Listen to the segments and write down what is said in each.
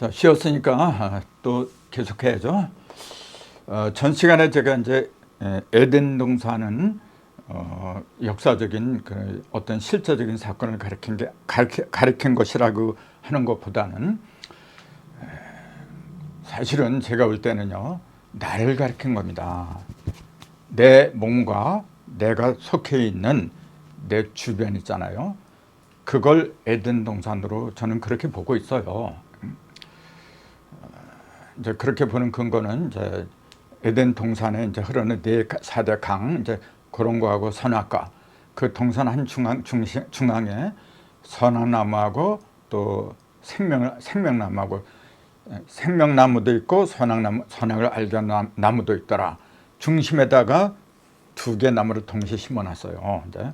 자, 쉬었으니까 또 계속해야죠. 전 시간에 제가 이제 에덴 동산은 역사적인 그 어떤 실제적인 사건을 가리킨 것이라고 하는 것보다는 사실은 제가 볼 때는요, 나를 가리킨 겁니다. 내 몸과 내가 속해 있는 내 주변 있잖아요. 그걸 에덴 동산으로 저는 그렇게 보고 있어요. 이제 그렇게 보는 근거는 이제 에덴 동산에 이제 흐르는 네 사대 강, 이제 그런 거하고 선악과, 그 동산 한 중앙에 선악나무하고 또 생명나무하고, 생명나무도 있고 선악을 알게 하는 나무도 있더라. 중심에다가 두 개 나무를 동시에 심어놨어요. 이제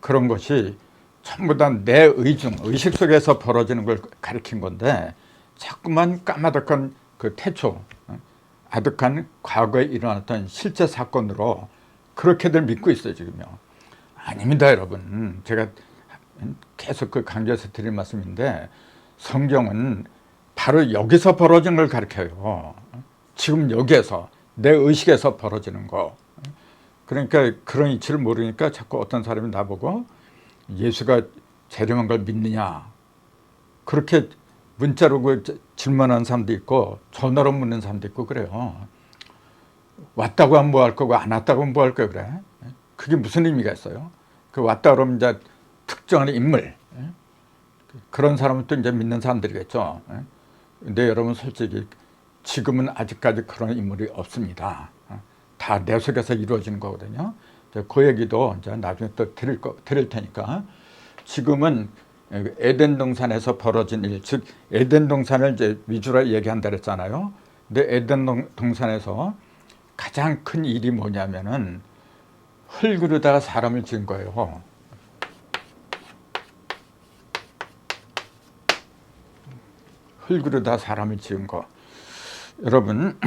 그런 것이 전부 다 내 의식 속에서 벌어지는 걸 가리킨 건데, 자꾸만 까마득한 그 태초, 아득한 과거에 일어났던 실제 사건으로 그렇게들 믿고 있어요, 지금요. 아닙니다, 여러분. 제가 계속 그 강조해서 드린 말씀인데, 성경은 바로 여기서 벌어진 걸 가르쳐요. 지금 여기에서, 내 의식에서 벌어지는 거. 그러니까 그런 이치를 모르니까 자꾸 어떤 사람이 나보고 예수가 재림한 걸 믿느냐, 그렇게 문자로 그 질문하는 사람도 있고 전화로 묻는 사람도 있고 그래요. 왔다고 하면 뭐 할 거고 안 왔다고 하면 뭐 할 거야, 그래. 그게 무슨 의미가 있어요? 그 왔다 그러면 이제 특정한 인물, 그런 사람은 또 이제 믿는 사람들이겠죠. 근데 여러분, 솔직히 지금은 아직까지 그런 인물이 없습니다. 다 내 속에서 이루어지는 거거든요. 그 얘기도 이제 나중에 또 드릴 테니까, 지금은 에덴 동산에서 벌어진 일, 즉 에덴 동산을 이제 위주로 얘기한다 그랬잖아요. 근데 에덴 동산에서 가장 큰 일이 뭐냐면은 흙으로다가 사람을 지은 거예요. 흙으로다 사람을 지은 거. 여러분,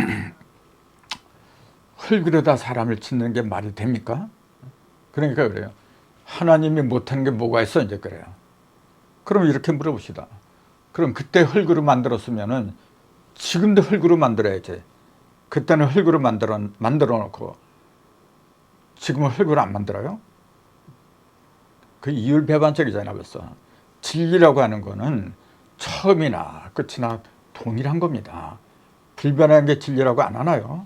흙으로다 사람을 짓는 게 말이 됩니까? 그러니까 그래요. 하나님이 못하는 게 뭐가 있어? 이제 그래요. 그럼 이렇게 물어봅시다. 그럼 그때 흙으로 만들었으면은 지금도 흙으로 만들어야지. 그때는 흙으로 만들어 놓고 지금은 흙으로 안 만들어요? 그 이율배반적이잖아요, 벌써. 진리라고 하는 거는 처음이나 끝이나 동일한 겁니다. 불변하는 게 진리라고 안 하나요?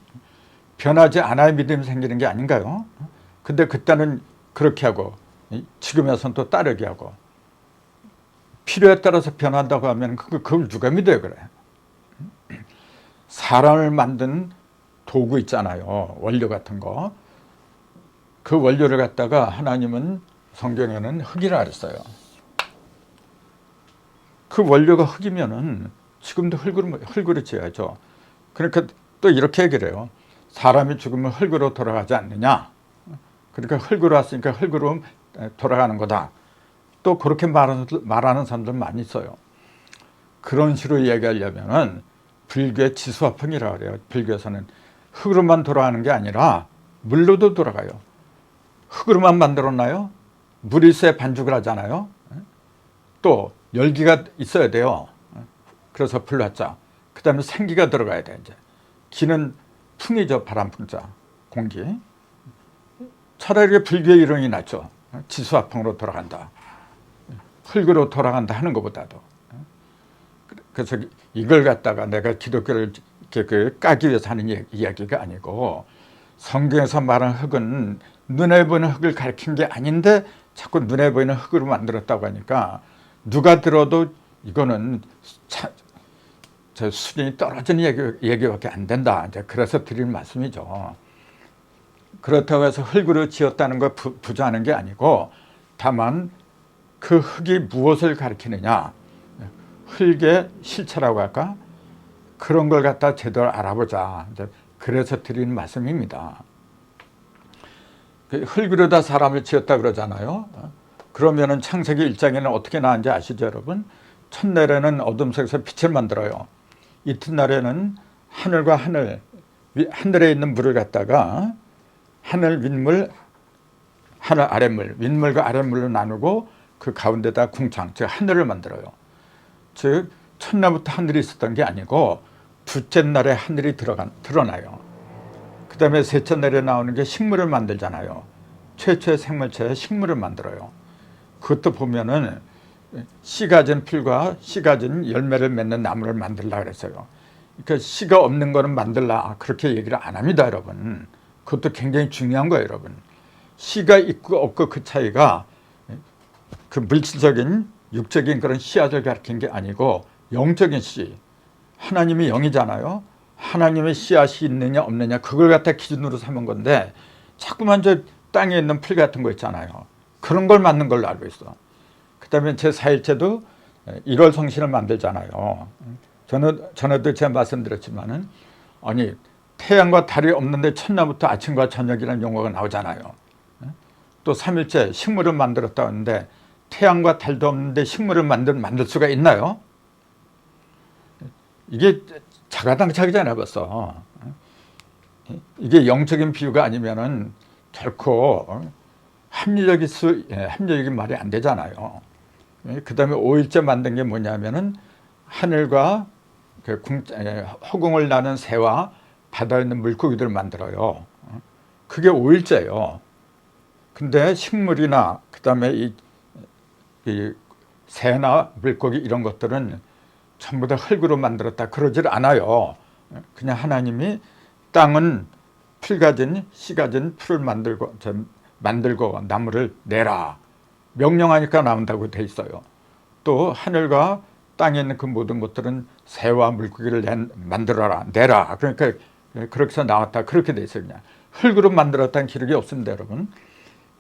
변하지 않아야 믿음이 생기는 게 아닌가요? 근데 그때는 그렇게 하고 지금에서는 또 따르게 하고, 필요에 따라서 변한다고 하면 그걸 누가 믿어요, 그래? 사람을 만든 도구 있잖아요, 원료 같은 거. 그 원료를 갖다가 하나님은 성경에는 흙이라 그랬어요. 그 원료가 흙이면은 지금도 흙으로 지어야죠. 그러니까 또 이렇게 얘기를 해요. 사람이 죽으면 흙으로 돌아가지 않느냐. 그러니까 흙으로 왔으니까 흙으로 돌아가는 거다. 또 그렇게 말하는 사람들 많이 있어요. 그런 식으로 얘기하려면은 불교의 지수화풍이라고 그래요. 불교에서는 흙으로만 돌아가는 게 아니라 물로도 돌아가요. 흙으로만 만들었나요? 물이 있어야 반죽을 하잖아요. 또 열기가 있어야 돼요. 그래서 불났자. 그 다음에 생기가 들어가야 돼. 이제 기는 풍이죠. 바람풍자, 공기. 차라리 불교의 이론이 낫죠. 지수화풍으로 돌아간다, 흙으로 돌아간다 하는 것보다도. 그래서 이걸 갖다가 내가 기독교를 이렇게 까기 위해서 하는 이야기가 아니고, 성경에서 말하는 흙은 눈에 보이는 흙을 가리킨 게 아닌데 자꾸 눈에 보이는 흙으로 만들었다고 하니까 누가 들어도 이거는 저 수준이 떨어지는 얘기밖에 안 된다. 이제 그래서 드리는 말씀이죠. 그렇다고 해서 흙으로 지었다는 걸 부정하는 게 아니고, 다만 그 흙이 무엇을 가리키느냐, 흙의 실체라고 할까, 그런 걸 갖다 제대로 알아보자. 이제 그래서 드리는 말씀입니다. 흙으로다 사람을 지었다 그러잖아요. 그러면은 창세기 1장에는 어떻게 나왔는지 아시죠, 여러분? 첫날에는 어둠 속에서 빛을 만들어요. 이튿날에는 하늘과 하늘에 있는 물을 갖다가 하늘 윗물, 하늘 아랫물, 윗물과 아랫물로 나누고 그 가운데다 궁창, 즉 하늘을 만들어요. 즉 첫날부터 하늘이 있었던 게 아니고 둘째 날에 하늘이 드러나요. 그 다음에 셋째 날에 나오는 게 식물을 만들잖아요. 최초의 생물체에 식물을 만들어요. 그것도 보면은 씨 가진 풀과 씨 가진 열매를 맺는 나무를 만들라 그랬어요. 그러니까 씨가 없는 거는 만들라 그렇게 얘기를 안 합니다, 여러분. 그것도 굉장히 중요한 거예요, 여러분. 씨가 있고 없고 그 차이가 그 물질적인 육적인 그런 씨앗을 가리킨 게 아니고 영적인 씨. 하나님이 영이잖아요. 하나님의 씨앗이 있느냐 없느냐 그걸 갖다 기준으로 삼은 건데 자꾸만 저 땅에 있는 풀 같은 거 있잖아요. 그런 걸 만든 걸로 알고 있어. 그 다음에 제4일체도 1월 성신을 만들잖아요. 전에도 제가 말씀드렸지만은 아니 태양과 달이 없는데 첫날부터 아침과 저녁이라는 용어가 나오잖아요. 또 3일째 식물을 만들었다 하는데 태양과 달도 없는데 식물을 만들 수가 있나요? 이게 자가당착이잖아요, 벌써. 이게 영적인 비유가 아니면은 결코 합리적인 말이 안 되잖아요. 그 다음에 5일째 만든 게 뭐냐면은 하늘과 허공을 나는 새와 바다에 있는 물고기들을 만들어요. 그게 5일째예요. 근데 식물이나 그 다음에 이 새나 물고기 이런 것들은 전부 다 흙으로 만들었다 그러질 않아요. 그냥 하나님이 땅은 풀 가진 씨 가진 풀을 만들고 나무를 내라 명령하니까 나온다고 돼 있어요. 또 하늘과 땅에 있는 그 모든 것들은 새와 물고기를 만들어라 내라 그러니까 그렇게 해서 나왔다 그렇게 돼 있어요. 그냥 흙으로 만들었다는 기록이 없습니다, 여러분.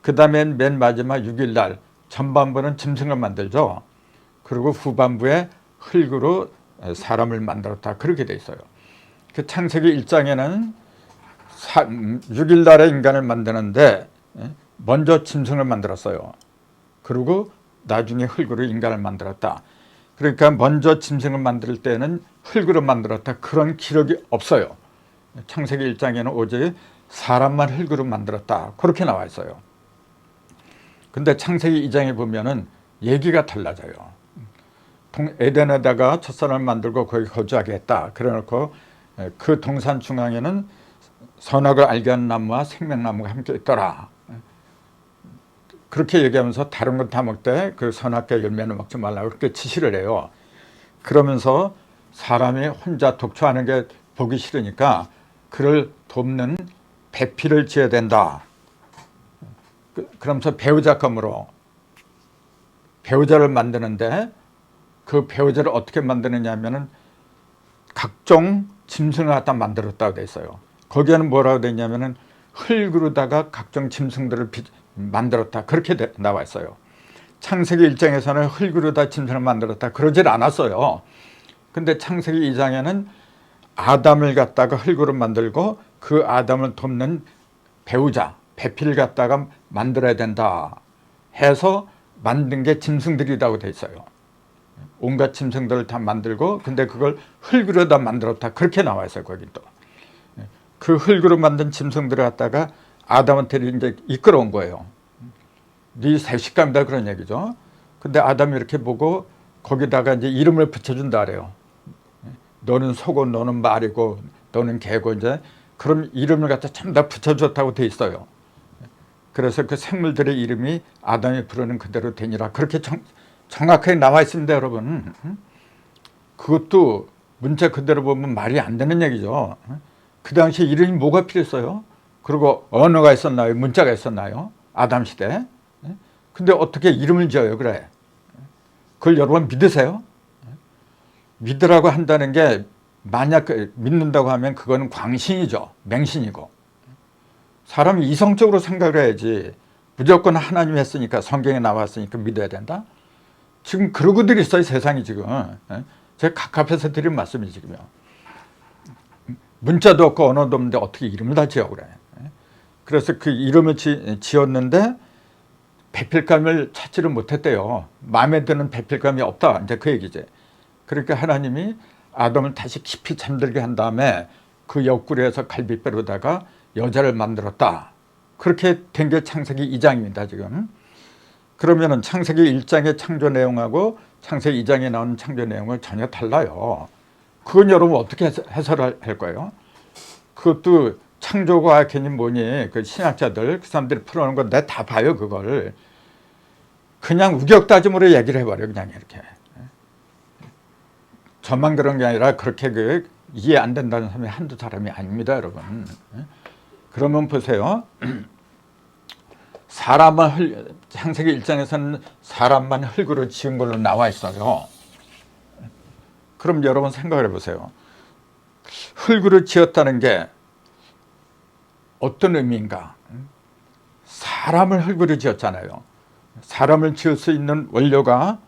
그 다음에 맨 마지막 6일 날 전반부는 짐승을 만들죠. 그리고 후반부에 흙으로 사람을 만들었다 그렇게 돼 있어요. 그 창세기 1장에는 6일 날에 인간을 만드는데 먼저 짐승을 만들었어요. 그리고 나중에 흙으로 인간을 만들었다. 그러니까 먼저 짐승을 만들 때는 흙으로 만들었다 그런 기록이 없어요. 창세기 1장에는 오직 사람만 흙으로 만들었다 그렇게 나와 있어요. 근데 창세기 2장에 보면은 얘기가 달라져요. 에덴에다가 첫사람을 만들고 거기 거주하게 했다. 그래놓고 그 동산 중앙에는 선악을 알게 하는 나무와 생명나무가 함께 있더라. 그렇게 얘기하면서 다른 건 다 먹되 그 선악과 열매는 먹지 말라고 그렇게 지시를 해요. 그러면서 사람이 혼자 독초하는 게 보기 싫으니까 그를 돕는 배필을 지어야 된다. 그러면서 배우자감으로 배우자를 만드는데 그 배우자를 어떻게 만드느냐 하면은 각종 짐승을 갖다 만들었다고 돼 있어요. 거기에는 뭐라고 돼 있냐면은 흙으로다가 각종 짐승들을 만들었다 그렇게 나와 있어요. 창세기 1장에서는 흙으로 다 짐승을 만들었다 그러질 않았어요. 근데 창세기 2장에는 아담을 갖다가 흙으로 만들고 그 아담을 돕는 배우자 배필을 갖다가 만들어야 된다 해서 만든 게 짐승들이라고 돼 있어요. 온갖 짐승들을 다 만들고 근데 그걸 흙으로 다 만들었다 그렇게 나와 있어요. 거기 또 그 흙으로 만든 짐승들을 갖다가 아담한테 이제 이끌어온 거예요. 네 새 식감이다 그런 얘기죠. 근데 아담이 이렇게 보고 거기다가 이제 이름을 붙여준다 그래요. 너는 소고 너는 말이고 너는 개고 이제 그럼 이름을 갖다 참 다 붙여줬다고 돼 있어요. 그래서 그 생물들의 이름이 아담이 부르는 그대로 되니라 그렇게 정확하게 나와 있습니다, 여러분. 그것도 문자 그대로 보면 말이 안 되는 얘기죠. 그 당시에 이름이 뭐가 필요했어요? 그리고 언어가 있었나요? 문자가 있었나요? 아담 시대. 근데 어떻게 이름을 지어요? 그래. 그걸 여러분 믿으세요? 믿으라고 한다는 게 만약 믿는다고 하면 그거는 광신이죠. 맹신이고. 사람이 이성적으로 생각을 해야지 무조건 하나님이 했으니까 성경에 나왔으니까 믿어야 된다? 지금 그러고들 있어요. 세상이 지금. 제가 각합해서 드린 말씀이 지금요. 문자도 없고 언어도 없는데 어떻게 이름을 다 지어 그래. 그래서 그 이름을 지었는데 배필감을 찾지를 못했대요. 마음에 드는 배필감이 없다. 이제 그 얘기지. 그러니까 하나님이 아담을 다시 깊이 잠들게 한 다음에 그 옆구리에서 갈비뼈로다가 여자를 만들었다. 그렇게 된 게 창세기 2장입니다. 지금. 그러면은 창세기 1장의 창조 내용하고 창세기 2장에 나오는 창조 내용은 전혀 달라요. 그건 여러분 어떻게 해설할 거예요? 그것도 창조과학이니 뭐니 그 신학자들 그 사람들이 풀어놓은 거 내가 다 봐요. 그걸 그냥 우격다짐으로 얘기를 해버려. 그냥 이렇게. 저만 그런 게 아니라 그렇게 그 이해 안 된다는 사람이 한두 사람이 아닙니다, 여러분. 그러면 보세요. 사람은 창세기 1장에서는 사람만 흙으로 지은 걸로 나와 있어요. 그럼 여러분 생각을 해보세요. 흙으로 지었다는 게 어떤 의미인가? 사람을 흙으로 지었잖아요. 사람을 지을 수 있는 원료가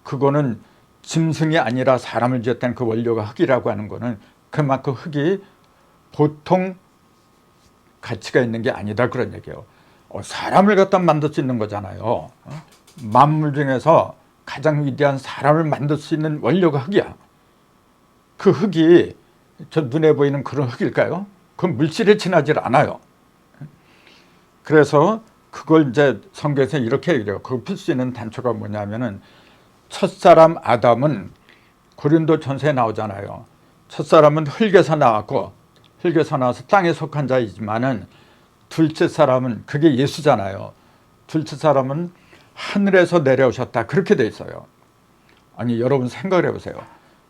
그거는 짐승이 아니라 사람을 지었다는 그 원료가 흙이라고 하는 거는 그만큼 흙이 보통 가치가 있는 게 아니다 그런 얘기예요. 사람을 갖다 만들 수 있는 거잖아요. 만물 중에서 가장 위대한 사람을 만들 수 있는 원료가 흙이야. 그 흙이 저 눈에 보이는 그런 흙일까요? 그건 물질에 지나질 않아요. 그래서 그걸 이제 성경에서 이렇게 얘기해요. 그걸 풀 수 있는 단초가 뭐냐면은 첫사람 아담은 고린도 전서에 나오잖아요. 첫사람은 흙에서 나왔고 흙에서 나와서 땅에 속한 자이지만은 둘째 사람은 그게 예수잖아요. 둘째 사람은 하늘에서 내려오셨다. 그렇게 돼 있어요. 아니 여러분 생각을 해보세요.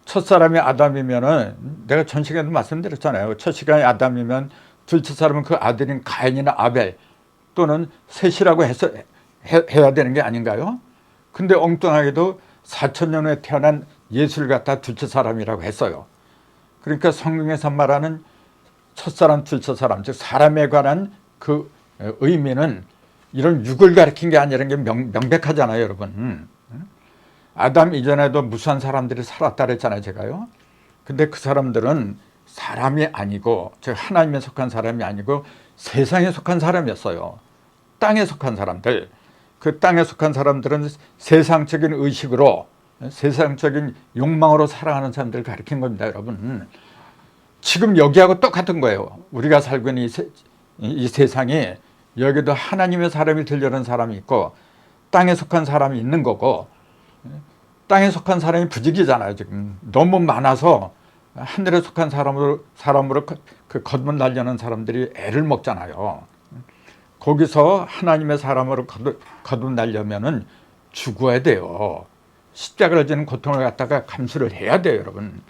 첫사람이 아담이면은 내가 전 시간에도 말씀드렸잖아요. 첫 시간이 아담이면 둘째 사람은 그 아들인 가인이나 아벨 또는 셋이라고 해야 되는 게 아닌가요? 근데 엉뚱하게도 4,000년 후에 태어난 예수를 갖다 둘째 사람이라고 했어요. 그러니까 성경에서 말하는 첫사람, 둘째 사람, 즉 사람에 관한 그 의미는 이런 육을 가리킨 게 아니라는 게 명백하잖아요, 여러분. 아담 이전에도 무수한 사람들이 살았다 그랬잖아요, 제가요. 근데 그 사람들은 사람이 아니고, 즉 하나님에 속한 사람이 아니고 세상에 속한 사람이었어요. 땅에 속한 사람들. 그 땅에 속한 사람들은 세상적인 의식으로, 세상적인 욕망으로 살아가는 사람들을 가리킨 겁니다, 여러분. 지금 여기하고 똑같은 거예요. 우리가 살고 있는 이 세상이 여기도 하나님의 사람이 되려는 사람이 있고 땅에 속한 사람이 있는 거고, 땅에 속한 사람이 부족이잖아요. 지금 너무 많아서 하늘에 속한 사람으로 그 거듭나려는 사람들이 애를 먹잖아요. 거기서 하나님의 사람으로 거듭나려면은 죽어야 돼요. 십자가를 지는 고통을 갖다가 감수를 해야 돼요, 여러분.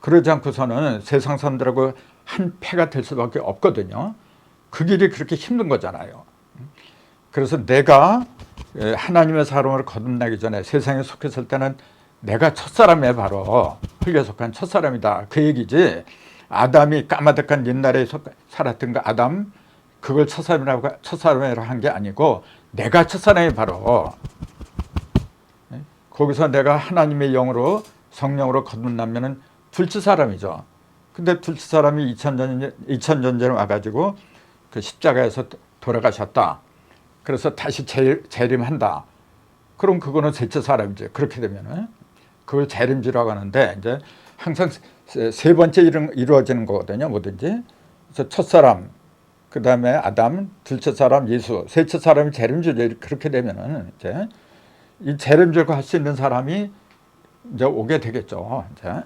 그러지 않고서는 세상 사람들하고 한 패가 될 수밖에 없거든요. 그 길이 그렇게 힘든 거잖아요. 그래서 내가 하나님의 사람으로 거듭나기 전에 세상에 속했을 때는 내가 첫사람에 바로 흙에 속한 첫사람이다. 그 얘기지. 아담이 까마득한 옛날에 살았던 그 아담, 그걸 첫사람이라고 한 게 아니고 내가 첫사람이 바로 거기서 내가 하나님의 영으로 성령으로 거듭나면은 둘째 사람이죠. 근데 둘째 사람이 2000년 전에 와가지고 그 십자가에서 돌아가셨다. 그래서 다시 재림한다. 그럼 그거는 셋째 사람이죠. 그렇게 되면은 그걸 재림주라고 하는데 이제 항상 세 번째 이루어지는 거거든요. 뭐든지. 그래서 첫 사람, 그 다음에 아담, 둘째 사람 예수, 셋째 사람이 재림주죠. 그렇게 되면은 이제 이 재림주를 할 수 있는 사람이 이제 오게 되겠죠. 이제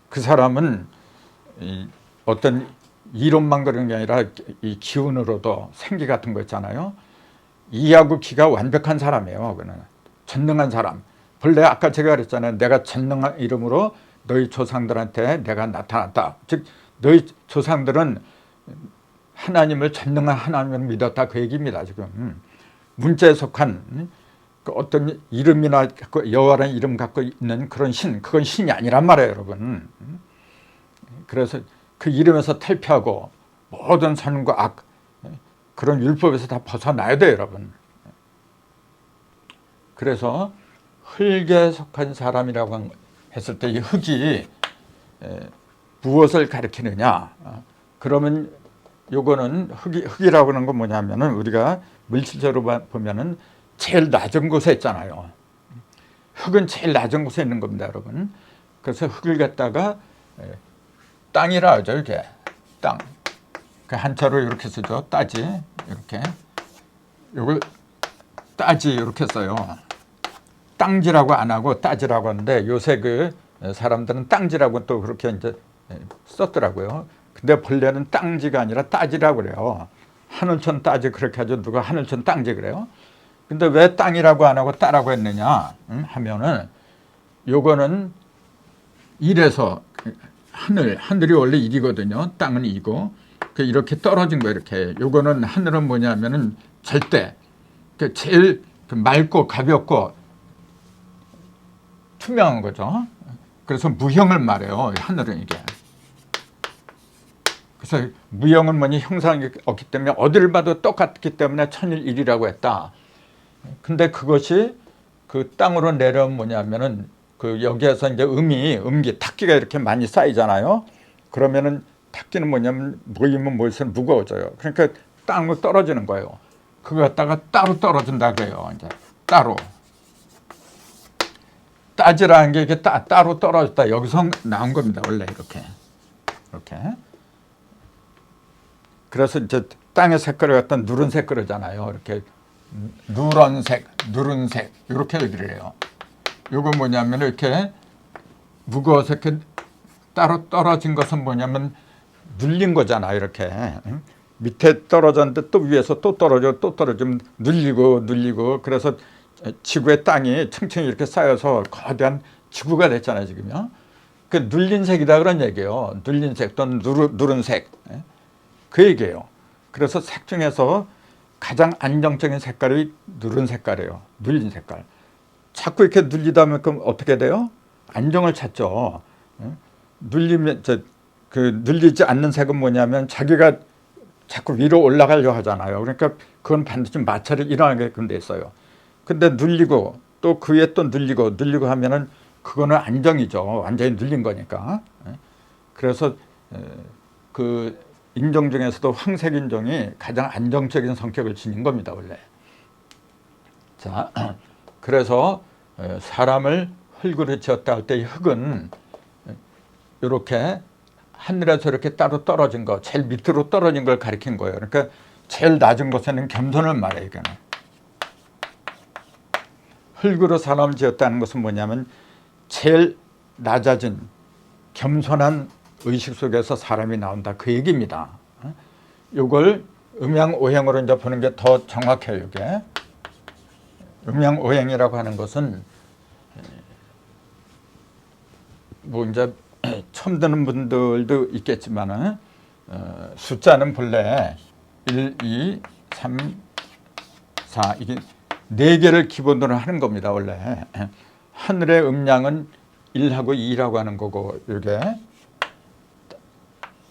그 사람은 어떤 이론만 그런 게 아니라 이 기운으로도 생기 같은 거 있잖아요. 이하고 기가 완벽한 사람이에요. 그는 전능한 사람. 본래 아까 제가 그랬잖아요. 내가 전능한 이름으로 너희 조상들한테 내가 나타났다. 즉 너희 조상들은 하나님을 전능한 하나님을 믿었다. 그 얘기입니다. 지금 문자에 속한 그 어떤 이름이나 여호와라는 이름 갖고 있는 그런 신, 그건 신이 아니란 말이에요, 여러분. 그래서 그 이름에서 탈피하고 모든 선과 악, 그런 율법에서 다 벗어나야 돼요, 여러분. 그래서 흙에 속한 사람이라고 했을 때 이 흙이 무엇을 가리키느냐? 그러면 요거는 흙이라고 하는 건 뭐냐면은 우리가 물질적으로 보면은 제일 낮은 곳에 있잖아요. 흙은 제일 낮은 곳에 있는 겁니다, 여러분. 그래서 흙을 갖다가 땅이라 하죠, 이렇게. 땅. 그 한자로 이렇게 쓰죠. 따지. 이렇게. 요걸 따지 이렇게 써요. 땅지라고 안 하고 따지라고 하는데 요새 그 사람들은 땅지라고 또 그렇게 이제 썼더라고요. 근데 본래는 땅지가 아니라 따지라고 그래요. 하늘천 따지 그렇게 하죠. 누가 하늘천 땅지 그래요. 근데 왜 땅이라고 안 하고 따라고 했느냐 하면은 요거는 일에서 하늘이 원래 일이거든요. 땅은 이고 이렇게 떨어진 거 이렇게. 요거는 하늘은 뭐냐면은 절대 제일 맑고 가볍고 투명한 거죠. 그래서 무형을 말해요. 하늘은 이게. 그래서 무형은 뭐니 형상이 없기 때문에 어디를 봐도 똑같기 때문에 천일일이라고 했다. 근데 그것이 그 땅으로 내려오면 뭐냐면은 그 여기에서 이제 음기, 탁기가 이렇게 많이 쌓이잖아요. 그러면은 탁기는 뭐냐면 모이면 모일수록 무거워져요. 그러니까 땅으로 떨어지는 거예요. 그거 갖다가 따로 떨어진다 그래요. 이제 따로. 따지라는 게 이게 따로 떨어졌다. 여기서 나온 겁니다. 원래 이렇게. 그래서 이제 땅의 색깔을 갖다 누른색 그러잖아요. 이렇게 누런색 이렇게 얘기를 해요. 요거 뭐냐면 이렇게 무거워서 이렇게 따로 떨어진 것은 뭐냐면 눌린 거잖아요. 이렇게 밑에 떨어졌는데 또 위에서 또 떨어지면 눌리고 그래서 지구의 땅이 층층이 이렇게 쌓여서 거대한 지구가 됐잖아요. 지금요. 그 눌린 색이다 그런 얘기예요. 눌린 색 또는 누른 색. 그 얘기예요. 그래서 색 중에서 가장 안정적인 색깔이 누른 색깔이에요. 눌린 색깔. 자꾸 이렇게 눌리다 보면 그럼 어떻게 돼요? 안정을 찾죠. 눌리면 눌리지 않는 색은 뭐냐면 자기가 자꾸 위로 올라가려고 하잖아요. 그러니까 그건 반드시 마찰이 일어나게끔 돼 있어요. 근데 눌리고 또 그 위에 또 눌리고 하면은 그거는 안정이죠. 완전히 눌린 거니까. 그래서 그 인종 중에서도 황색 인종이 가장 안정적인 성격을 지닌 겁니다, 원래. 자, 그래서 사람을 흙으로 지었다 할 때 이 흙은 이렇게 하늘에서 이렇게 따로 떨어진 거, 제일 밑으로 떨어진 걸 가리킨 거예요. 그러니까 제일 낮은 곳에는 겸손을 말해요, 이거는. 흙으로 사람을 지었다는 것은 뭐냐면 제일 낮아진 겸손한 의식 속에서 사람이 나온다. 그 얘기입니다. 이걸 음양오행으로 이제 보는 게 더 정확해요, 이게. 음양오행이라고 하는 것은 뭐 이제 처음 듣는 분들도 있겠지만은 숫자는 본래 1, 2, 3, 4 이게 4개를 기본으로 하는 겁니다, 원래. 하늘의 음양은 1하고 2라고 하는 거고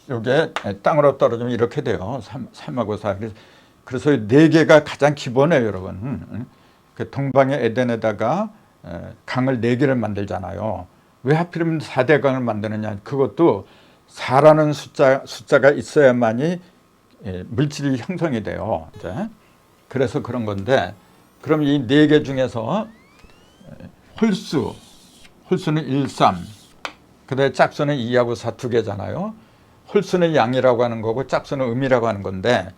요게 땅으로 떨어지면 이렇게 돼요. 3하고 4. 그래서 4개가 가장 기본이에요, 여러분. 그 동방의 에덴에다가 강을 4개를 만들잖아요. 왜 하필이면 4대 강을 만드느냐. 그것도 4라는 숫자가 있어야만이 물질이 형성이 돼요. 이제. 그래서 그런 건데, 그럼 이 4개 중에서 홀수는 1, 3, 그 다음에 짝수는 2하고 4 2개잖아요. 홀수는 양이라고 하는 거고 짝수는 음이라고 하는 건데,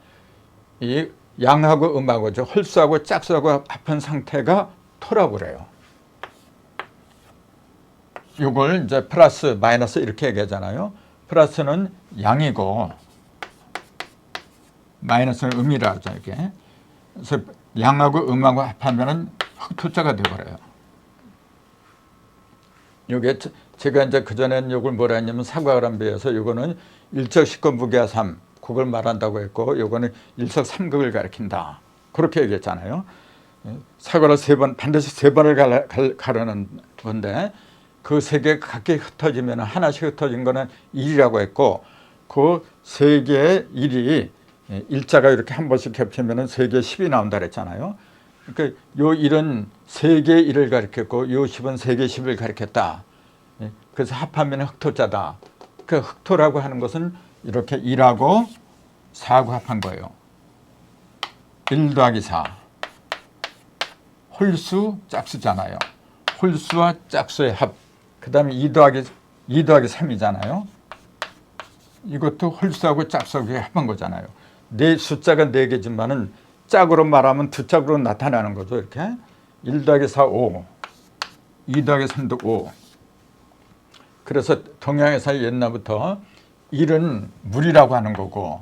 이 양하고 음하고 홀수하고 짝수하고 합한 상태가 토라고 그래요. 이걸 이제 플러스 마이너스 이렇게 얘기하잖아요. 플러스는 양이고 마이너스는 음이라 하죠, 이게. 그래서 양하고 음하고 합하면은 흑토자가 되어버려요. 요게 제가 이제 그전에는 요걸 뭐라 했냐면 사과람비에서 요거는 일척십건부계화 3 그걸 말한다고 했고, 요거는 일석삼극을 가리킨다. 그렇게 얘기했잖아요. 사과를 반드시 3번을 가르는 건데, 그 3개 각기 흩어지면 하나씩 흩어진 거는 1이라고 했고, 그 3개의 1이 일자가 이렇게 한 번씩 겹치면 3개 10이 나온다 그랬잖아요. 그러니까 요 1은 3개 1을 가리켰고, 요 10은 3개 10을 가리켰다. 그래서 합하면 흑토자다. 그 흑토라고 하는 것은 이렇게 1하고 4하고 합한 거예요. 1 더하기 4. 홀수, 짝수잖아요. 홀수와 짝수의 합. 그 다음에 2 더하기 3이잖아요. 이것도 홀수하고 짝수하고 합한 거잖아요. 숫자가 4개지만은 짝으로 말하면 2짝으로 나타나는 거죠. 이렇게 1 더하기 4, 5. 2 더하기 3도 5. 그래서 동양에서 옛날부터 일은 물이라고 하는 거고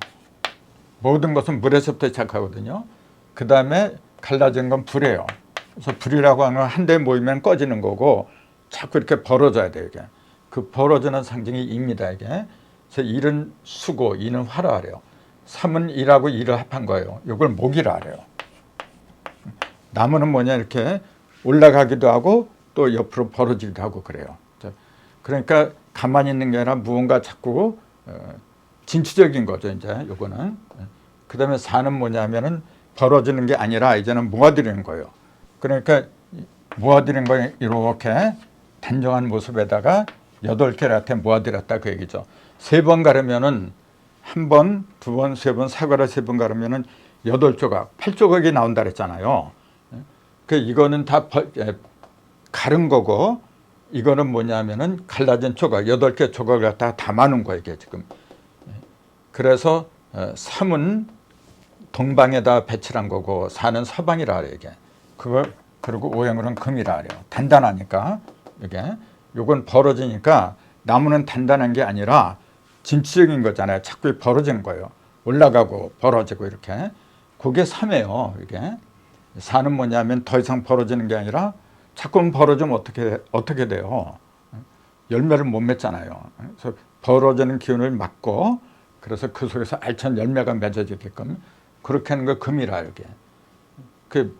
모든 것은 물에서부터 시작하거든요. 그 다음에 갈라진 건 불이에요. 그래서 불이라고 하는 건 한 대 모이면 꺼지는 거고 자꾸 이렇게 벌어져야 돼요. 이게. 그 벌어지는 상징이 입니다. 이게. 그래서 일은 수고, 이는 화라 하래요. 3은 일하고 일을 합한 거예요. 이걸 목이라 하래요. 나무는 뭐냐 이렇게 올라가기도 하고 또 옆으로 벌어지기도 하고 그래요. 그러니까 가만히 있는 게 아니라 무언가 자꾸 진취적인 거죠. 이제 요거는. 그 다음에 4는 뭐냐면은 벌어지는 게 아니라 이제는 모아들이는 거예요. 그러니까 모아들인 거 이렇게 단정한 모습에다가 8개를 한테 모아들였다 그 얘기죠. 3번 가르면은 1번, 2번, 3번, 사과를 3번 가르면은 8조각, 8조각이 나온다 그랬잖아요. 그 이거는 다 가른 거고 이거는 뭐냐면은 갈라진 조각, 8개 조각을 갖다가 담아놓은 거예요, 이게 지금. 그래서 3은 동방에다 배치를 한 거고 4는 서방이라 그래요, 이게. 그걸 그리고 오행으로는 금이라 그래요. 단단하니까 이게. 요건 벌어지니까 나무는 단단한 게 아니라 진취적인 거잖아요. 자꾸 벌어진 거예요. 올라가고 벌어지고 이렇게. 그게 3이에요, 이게. 4는 뭐냐면 더 이상 벌어지는 게 아니라 자꾸 벌어지면 어떻게 돼요? 열매를 못 맺잖아요. 그래서 벌어지는 기운을 막고 그래서 그 속에서 알찬 열매가 맺어지게끔 그렇게 하는 걸 금이라 이게. 그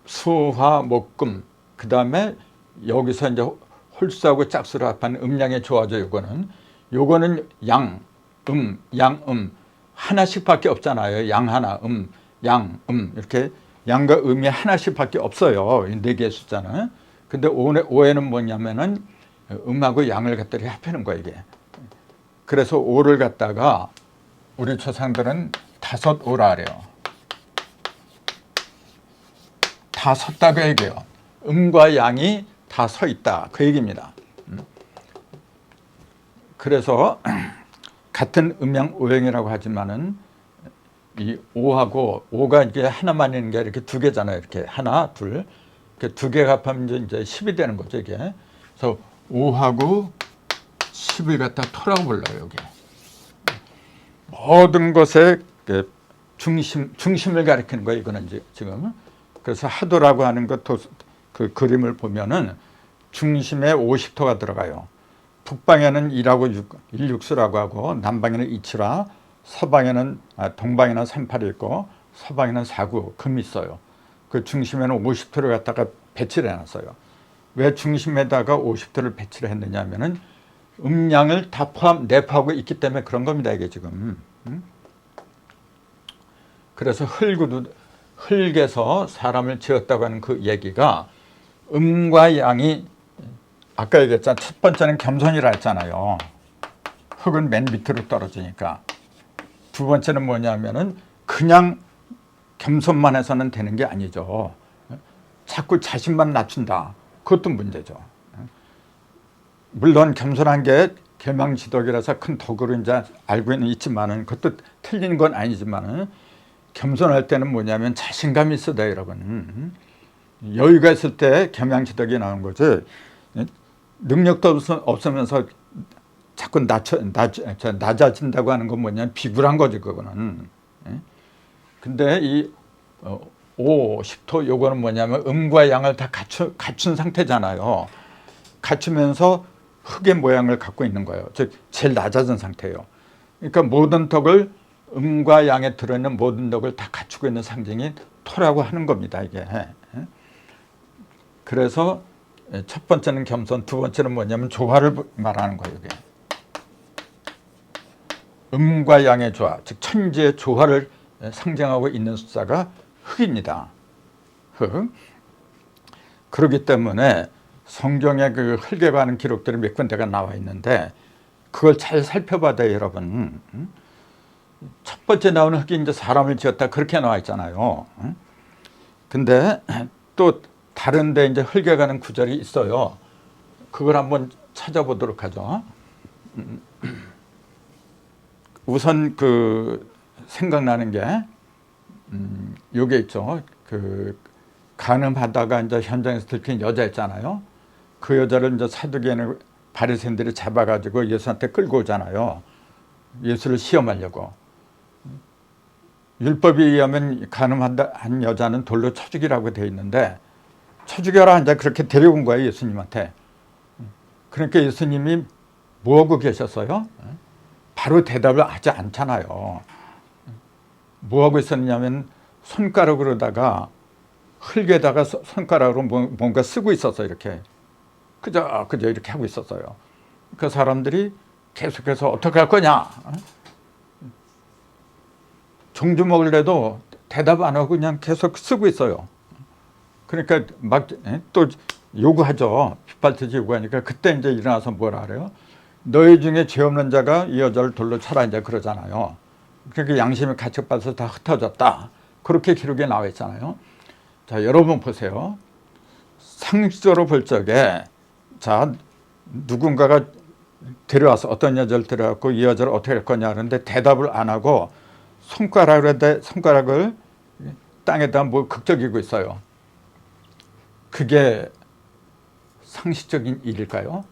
수화 목금 그 다음에 여기서 이제 홀수하고 짝수를 합한 음양의 조화죠. 요거는 양, 양, 하나씩밖에 없잖아요. 양 하나, 양, 이렇게 양과 음이 하나씩밖에 없어요. 4개의 숫자는. 근데 오해는 뭐냐면은 음하고 양을 갖다 합하는 거예요, 이게. 그래서 5를 갖다가 우리 조상들은 5오라 그래요. 다 섰다고 얘기해요. 음과 양이 다 서 있다. 그 얘기입니다. 그래서 같은 음양 오행이라고 하지만은 이 5하고 5가 이게 하나만 있는 게 이렇게 2개잖아요. 이렇게 하나, 둘. 이렇게 2개가 합하면 이제 10이 되는 거죠, 이게. 그래서 5하고 10을 갖다 토라고 불러요, 여기. 모든 것의 중심을 가리키는 거예요, 이거는 지금. 그래서 하도라고 하는 그 그림을 보면은 중심에 50토가 들어가요. 북방에는 1하고 1육수라고 하고 남방에는 2칠화, 동방에는 38이 있고 서방에는 4구, 금이 있어요. 그 중심에는 50토를 갖다가 배치를 해놨어요. 왜 중심에다가 50토를 배치를 했느냐 하면은 음양을 다 내포하고 있기 때문에 그런 겁니다, 이게 지금. 그래서 흙에서 사람을 지었다고 하는 그 얘기가 음과 양이 아까 얘기했잖아요. 첫 번째는 겸손이라 했잖아요. 흙은 맨 밑으로 떨어지니까. 두 번째는 뭐냐면은 그냥 겸손만 해서는 되는 게 아니죠. 자꾸 자신만 낮춘다. 그것도 문제죠. 물론 겸손한 게 계명지덕이라서 큰 덕으로 이제 알고는 있지만은 그것도 틀린 건 아니지만은 겸손할 때는 뭐냐면 자신감이 있어야 돼요, 여러분. 여유가 있을 때 겸양지덕이 나오는 거지. 능력도 없으면서 자꾸 낮아진다고 하는 건 뭐냐면 비굴한 거지, 그거는. 근데 이 5, 10토 요거는 뭐냐면 음과 양을 다 갖춘 상태잖아요. 갖추면서 흙의 모양을 갖고 있는 거예요. 즉 제일 낮아진 상태예요. 그러니까 모든 덕을 음과 양에 들어있는 모든 덕을 다 갖추고 있는 상징이 토라고 하는 겁니다, 이게. 그래서 첫 번째는 겸손, 두 번째는 뭐냐면 조화를 말하는 거예요, 이게. 음과 양의 조화, 즉 천지의 조화를 상징하고 있는 숫자가 흙입니다. 흙. 그렇기 때문에 성경에 그 흙에 관한 기록들이 몇 군데가 나와 있는데 그걸 잘 살펴봐야 돼요, 여러분. 첫 번째 나오는 흙이 이제 사람을 지었다 그렇게 나와 있잖아요. 근데 또 다른 데 이제 흙에 관한 구절이 있어요. 그걸 한번 찾아보도록 하죠. 우선 그 생각나는 게 요게 있죠. 그 간음하다가 이제 현장에서 들킨 여자 있잖아요. 그 여자를 이제 사두개인의 바리새인들이 잡아가지고 예수한테 끌고 오잖아요. 예수를 시험하려고. 율법에 의하면 간음한 여자는 돌로 쳐 죽이라고 되어 있는데 쳐 죽여라 이제 그렇게 데려온 거예요, 예수님한테. 그러니까 예수님이 뭐하고 계셨어요? 바로 대답을 하지 않잖아요. 뭐하고 있었냐면 손가락으로다가 흙에다가 손가락으로 뭔가 쓰고 있었어요. 이렇게 그저 이렇게 하고 있었어요. 그 사람들이 계속해서 어떻게 할 거냐, 종주 먹을래도 대답 안 하고 그냥 계속 쓰고 있어요. 그러니까 막 또 요구하죠. 빗발치지 요구하니까 그때 이제 일어나서 뭐라 그래요? 너희 중에 죄 없는 자가 이 여자를 돌로 쳐라 이제 그러잖아요. 그렇게 양심이 가책받아서 다 흩어졌다. 그렇게 기록에 나와 있잖아요. 자, 여러분 보세요. 상식적으로 볼 적에 자, 누군가가 데려와서 어떤 여자를 데려왔고 이 여자를 어떻게 할 거냐 하는데 대답을 안 하고 손가락을 땅에다 뭐 극적이고 있어요. 그게 상식적인 일일까요?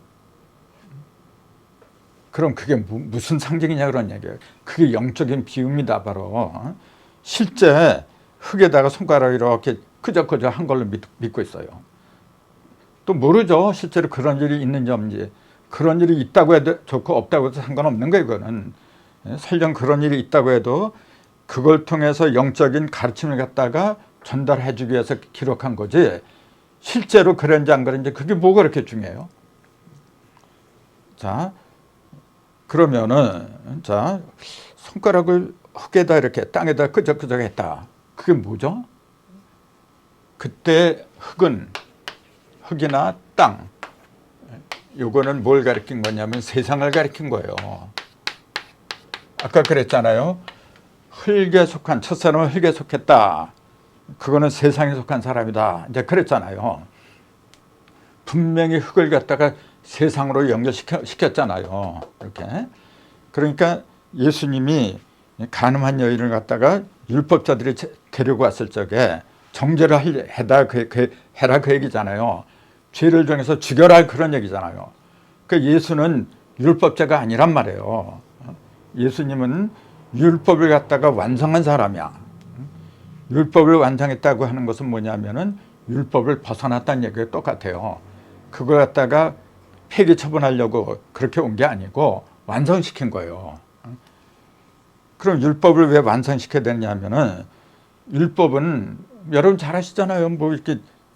그럼 그게 무슨 상징이냐 그런 얘기예요. 그게 영적인 비유입니다. 바로 실제 흙에다가 손가락을 이렇게 끄적끄적 한 걸로 믿고 있어요. 또 모르죠. 실제로 그런 일이 있는지 없는지. 그런 일이 있다고 해도 좋고 없다고 해도 상관없는 거예요. 이거는 설령 그런 일이 있다고 해도 그걸 통해서 영적인 가르침을 갖다가 전달해 주기 위해서 기록한 거지 실제로 그런지 안 그런지 그게 뭐가 그렇게 중요해요? 자, 그러면은 자, 손가락을 흙에다 이렇게 땅에다 끄적끄적 했다. 그게 뭐죠? 그때 흙이나 땅, 요거는 뭘 가리킨 거냐면 세상을 가리킨 거예요. 아까 그랬잖아요. 흙에 속한, 첫사람은 흙에 속했다. 그거는 세상에 속한 사람이다. 이제 그랬잖아요. 분명히 흙을 갖다가 세상으로 연결시켰잖아요. 이렇게. 그러니까 예수님이 간음한 여인을 갖다가 율법자들이 데리고 왔을 적에 정죄를 해라 그 얘기잖아요. 죄를 정해서 죽여라 그런 얘기잖아요. 그러니까 예수는 율법자가 아니란 말이에요. 예수님은 율법을 갖다가 완성한 사람이야. 율법을 완성했다고 하는 것은 뭐냐면은 율법을 벗어났다는 얘기가 똑같아요. 그걸 갖다가 폐기 처분하려고 그렇게 온 게 아니고 완성시킨 거예요. 그럼 율법을 왜 완성시켜야 되냐면은 율법은 여러분 잘 아시잖아요. 뭐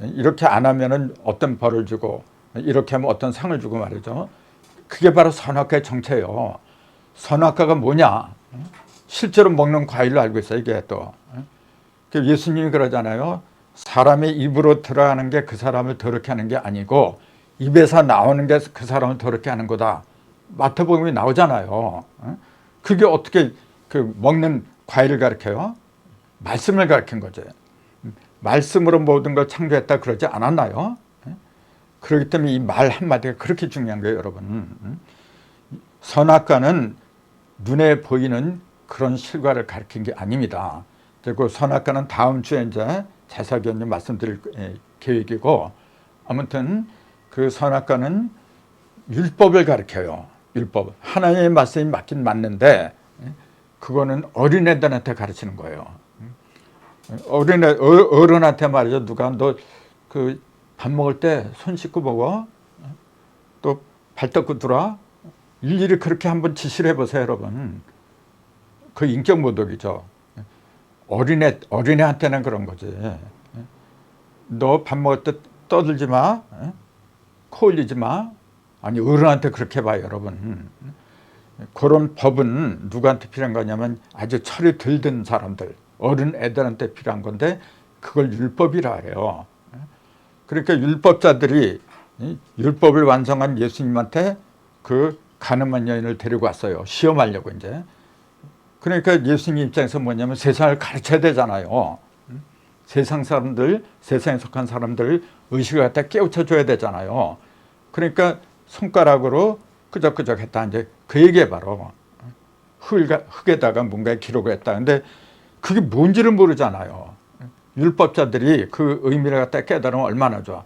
이렇게 안 하면은 어떤 벌을 주고 이렇게 하면 어떤 상을 주고 말이죠. 그게 바로 선악과의 정체예요. 선악과가 뭐냐? 실제로 먹는 과일로 알고 있어요. 이게 또 예수님이 그러잖아요. 사람의 입으로 들어가는 게 그 사람을 더럽게 하는 게 아니고 입에서 나오는 게 그 사람을 더럽게 하는 거다. 마태복음에 나오잖아요. 그게 어떻게 그 먹는 과일을 가르쳐요? 말씀을 가르친 거죠. 말씀으로 모든 걸 창조했다 그러지 않았나요? 그렇기 때문에 이 말 한마디가 그렇게 중요한 거예요, 여러분. 선악과는 눈에 보이는 그런 실과를 가르친 게 아닙니다. 그리고 선악과는 다음 주에 이제 자세하게 말씀드릴 계획이고, 아무튼 그 선악과는 율법을 가르쳐요. 율법. 하나님의 말씀이 맞긴 맞는데 그거는 어린애들한테 가르치는 거예요. 어른한테 말이죠. 누가 너 그 밥 먹을 때 손 씻고 먹어? 또 발 닦고 들어? 일일이 그렇게 한번 지시를 해보세요, 여러분. 그 인격 모독이죠. 어린애한테는 그런 거지. 너 밥 먹을 때 떠들지 마. 코 올리지 마. 아니, 어른한테 그렇게 봐요, 여러분. 그런 법은 누구한테 필요한 거냐면 아주 철이 덜 든 사람들, 어른 애들한테 필요한 건데 그걸 율법이라 해요. 그러니까 율법자들이 율법을 완성한 예수님한테 그 간음한 여인을 데리고 왔어요. 시험하려고 이제. 그러니까 예수님 입장에서 뭐냐면 세상을 가르쳐야 되잖아요. 세상 사람들, 세상에 속한 사람들 의식을 갖다 깨우쳐줘야 되잖아요. 그러니까 손가락으로 끄적끄적 했다. 이제 그 얘기에 바로 흙에다가 뭔가 기록을 했다. 근데 그게 뭔지를 모르잖아요. 율법자들이 그 의미를 갖다 깨달으면 얼마나 좋아.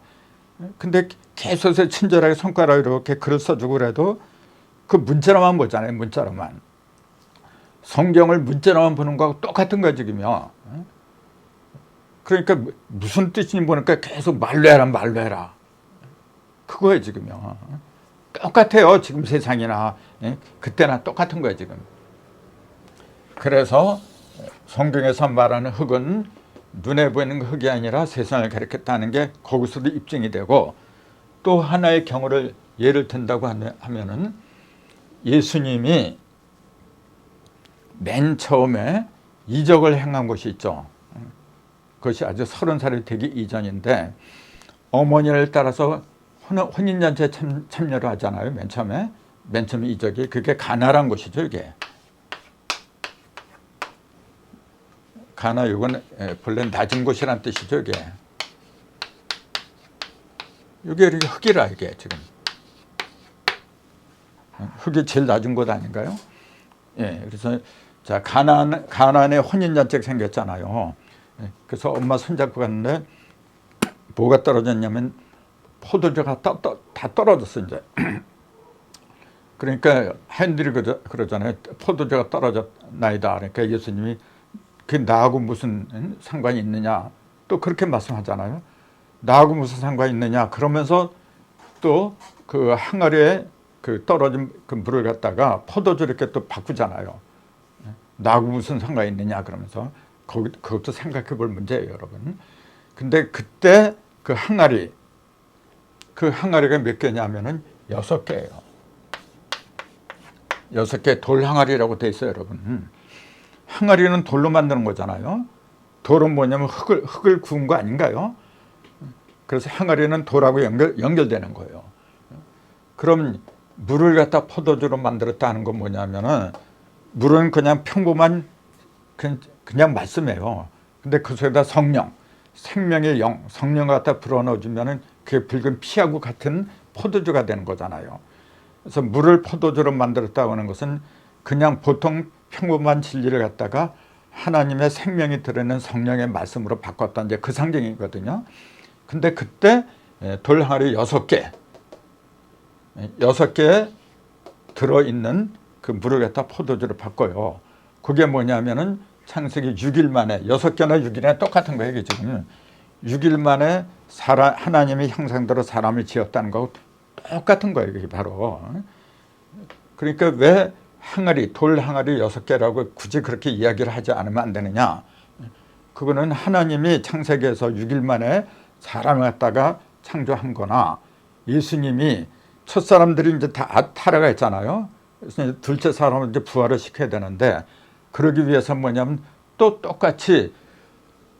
근데 계속해서 친절하게 손가락으로 이렇게 글을 써주고 그래도 그 문자로만 보잖아요. 문자로만. 성경을 문자로만 보는 거하고 똑같은 거야 지금요. 그러니까 무슨 뜻인지 보니까 계속 말로 해라 말로 해라. 그거예요 지금요. 똑같아요 지금 세상이나 그때나 똑같은 거예요 지금. 그래서 성경에서 말하는 흙은 눈에 보이는 흙이 아니라 세상을 가리켰다는 게 거기서도 입증이 되고, 또 하나의 경우를 예를 든다고 하면은 예수님이 맨 처음에 이적을 행한 곳이 있죠. 그것이 아주 30살이 되기 이전인데 어머니를 따라서 혼인잔치에 참여를 하잖아요. 맨 처음에 이적이 그게 가나란 곳이죠. 이게 가나, 이건 본래 낮은 곳이란 뜻이죠. 이게 이렇게 흙이라 이게 지금 흙이 제일 낮은 곳 아닌가요? 예, 그래서 자 가나안에 혼인잔치가 생겼잖아요. 그래서 엄마 손잡고 갔는데 뭐가 떨어졌냐면 포도주가 다 떨어졌어 이제. 그러니까 하인들이 그러잖아요. 포도주가 떨어졌나이다. 그러니까 예수님이 그 나하고 무슨 상관이 있느냐 또 그렇게 말씀하잖아요. 나하고 무슨 상관이 있느냐 그러면서 또 그 항아리에 그 떨어진 그 물을 갖다가 포도주 이렇게 또 바꾸잖아요. 나하고 무슨 상관이 있느냐 그러면서 그것도 생각해 볼 문제예요 여러분. 근데 그때 그 항아리가 몇 개냐면은 6개예요. 6개 돌 항아리라고 돼 있어요 여러분. 항아리는 돌로 만드는 거잖아요. 돌은 뭐냐면 흙을 구운 거 아닌가요? 그래서 항아리는 돌하고 연결되는 거예요. 그럼 물을 갖다 포도주로 만들었다 하는 건 뭐냐면은 물은 그냥 평범한 그냥 말씀이에요. 근데 그 속에다 생명의 영, 성령 갖다 불어넣어주면은 그게 붉은 피하고 같은 포도주가 되는 거잖아요. 그래서 물을 포도주로 만들었다고 하는 것은 그냥 보통 평범한 진리를 갖다가 하나님의 생명이 들어있는 성령의 말씀으로 바꿨다 이제 그 상징이거든요. 근데 그때 돌 항아리 6개 들어있는 그 물을 갖다 포도주로 바꿔요. 그게 뭐냐면은 창세기 6일 만에 6개나 6일에 똑같은 거예요. 이게 지금 6일 만에 하나님의 형상대로 사람을 지었다는 거하고 똑같은 거예요. 이게 바로. 그러니까 왜 돌 항아리 6개라고 굳이 그렇게 이야기를 하지 않으면 안 되느냐. 그거는 하나님이 창세기에서 6일 만에 사람을 갖다가 창조한 거나 예수님이 첫 사람들이 이제 다 타락을 했잖아요. 그래서 둘째 사람을 이제 부활을 시켜야 되는데 그러기 위해서 뭐냐면 또 똑같이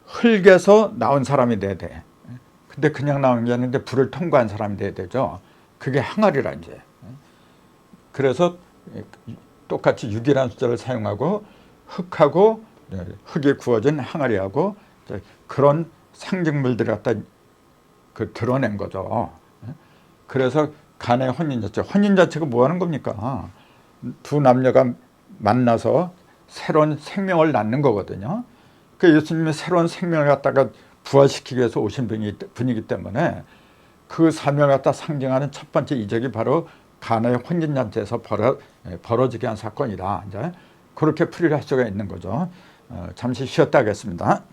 흙에서 나온 사람이 돼야 돼. 근데 그냥 나온 게 아닌데 불을 통과한 사람이 돼야 되죠. 그게 항아리라 이제. 그래서 똑같이 6이라는 숫자를 사용하고 흙하고 흙에 구워진 항아리하고 그런 상징물들을 갖다 드러낸 거죠. 그래서 가나의 혼인잔치가 뭐 하는 겁니까? 두 남녀가 만나서 새로운 생명을 낳는 거거든요. 그 예수님이 새로운 생명을 갖다가 부활시키기 위해서 오신 분이기 때문에 그 사명을 갖다 상징하는 첫 번째 이적이 바로 가나의 혼인잔치에서 벌어지게 한 사건이다. 이제 그렇게 풀이를 할 수가 있는 거죠. 잠시 쉬었다 하겠습니다.